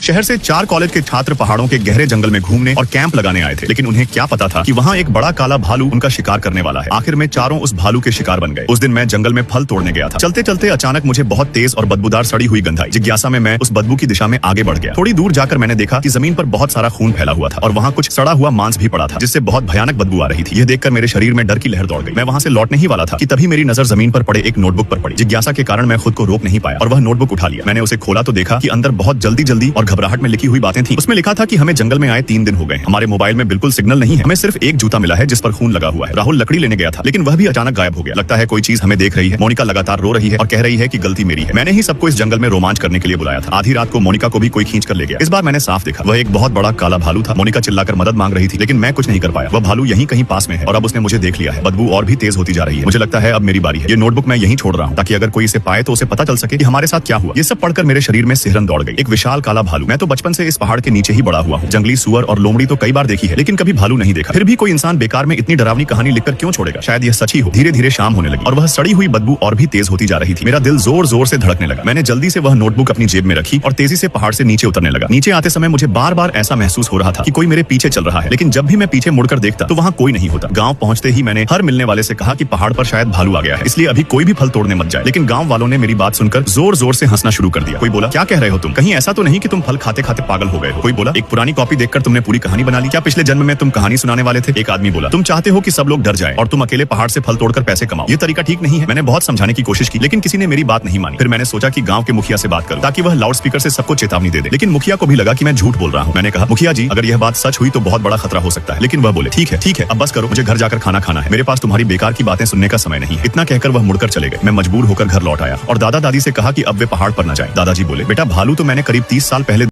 शहर से 4 कॉलेज के छात्र पहाड़ों के गहरे जंगल में घूमने और कैंप लगाने आए थे, लेकिन उन्हें क्या पता था कि वहाँ एक बड़ा काला भालू उनका शिकार करने वाला है। आखिर में चारों उस भालू के शिकार बन गए। उस दिन मैं जंगल में फल तोड़ने गया था। चलते चलते अचानक मुझे बहुत तेज और बदबूदार सड़ी हुई गंध आई। जिज्ञासा में मैं उस बदबू की दिशा में आगे बढ़ गया। थोड़ी दूर जाकर मैंने देखा कि जमीन पर बहुत सारा खून फैला हुआ था और वहाँ कुछ सड़ा हुआ मांस भी पड़ा था, जिससे बहुत भयानक बदबू आ रही थी। यह देखकर मेरे शरीर में डर की लहर दौड़ गई। मैं वहाँ से लौटने ही वाला था कि तभी मेरी नजर जमीन पर पड़े एक नोटबुक पर पड़ी। जिज्ञासा के कारण मैं खुद को रोक नहीं पाया और वह नोटबुक उठा लिया। मैंने उसे खोला तो देखा कि अंदर बहुत जल्दी और घबराहट में लिखी हुई बातें थी। उसमें लिखा था कि हमें जंगल में आए 3 दिन हो गए। हमारे मोबाइल में बिल्कुल सिग्नल नहीं है। हमें सिर्फ एक जूता मिला है जिस पर खून लगा हुआ है। राहुल लकड़ी लेने गया था, लेकिन वह भी अचानक गायब हो गया। लगता है कोई चीज हमें देख रही है। मोनिका लगातार रो रही है और कह रही है कि गलती मेरी है। मैंने ही सबको इस जंगल में रोमांच करने के लिए बुलाया था। आधी रात को मोनिका को भी कोई खींच कर ले गया। इस बार मैंने साफ देखा, वह एक बहुत बड़ा काला भालू था। मोनिका चिल्लाकर मदद मांग रही थी, लेकिन मैं कुछ नहीं कर पाया। वह भालू यहीं कहीं पास में है और अब उसने मुझे देख लिया है। बदबू और भी तेज होती जा रही है। मुझे लगता है अब मेरी बारी है। ये नोटबुक मैं यहीं छोड़ रहा हूँ, ताकि अगर कोई इसे पाए तो उसे पता चल सके कि हमारे साथ क्या हुआ। ये सब पढ़कर मेरे शरीर में सिहरन दौड़ गई। एक विशाल काला भालू। मैं तो बचपन से इस पहाड़ के नीचे ही बड़ा हुआ हूँ। जंगली सुअर और लोमड़ी तो कई बार देखी है, लेकिन कभी भालू नहीं देखा। फिर भी कोई इंसान बेकार में इतनी डरावनी कहानी लिखकर क्यों छोड़ेगा। शायद यह सच ही हो। धीरे धीरे शाम होने लगी और वह सड़ी हुई बदबू और भी तेज होती जा रही थी। मेरा दिल जोर जोर से धड़कने लगा। मैंने जल्दी से वह नोटबुक अपनी जेब में रखी और तेजी से पहाड़ से नीचे उतरने लगा। नीचे आते समय मुझे बार बार ऐसा महसूस हो रहा था कि कोई मेरे पीछे चल रहा है, लेकिन जब भी मैं पीछे मुड़कर देखता तो वहाँ कोई नहीं होता। गाँव पहुँचते ही मैंने हर मिलने वाले से कहा कि पहाड़ पर शायद भालू आ गया है, इसलिए अभी कोई भी फल तोड़ने मत जाए। लेकिन गाँव वालों ने मेरी बात सुनकर जोर जोर से हंसना शुरू कर दिया। कोई बोला, क्या कह रहे हो तुम? कहीं ऐसा तो नहीं कि तुम फल खाते खाते पागल हो गए हो? कोई बोला, एक पुरानी कॉपी देखकर तुमने पूरी कहानी बना ली? क्या पिछले जन्म में तुम कहानी सुनाने वाले थे? एक आदमी बोला, तुम चाहते हो कि सब लोग डर जाएं और तुम अकेले पहाड़ से फल तोड़कर पैसे कमाओ। ये तरीका ठीक नहीं है। मैंने बहुत समझाने की कोशिश की, लेकिन किसी ने मेरी बात नहीं मानी। फिर मैंने सोचा कि गांव के मुखिया से बात करूं, ताकि वह लाउड स्पीकर से सबको चेतावनी दे दे। लेकिन मुखिया को भी लगा कि मैं झूठ बोल रहा हूं। मैंने कहा, मुखिया जी, अगर यह बात सच हुई तो बहुत बड़ा खतरा हो सकता है। लेकिन वह बोले, ठीक है, अब बस करो, मुझे घर जाकर खाना खाना है। मेरे पास तुम्हारी बेकार की बातें सुनने का समय नहीं है। इतना कहकर वह मुड़कर चले गए। मैं मजबूर होकर घर लौट आया और दादा दादी से कहा कि अब वे पहाड़ पर न जाएं। दादाजी बोले, बेटा, भालू तो मैंने करीब 30 साल पहले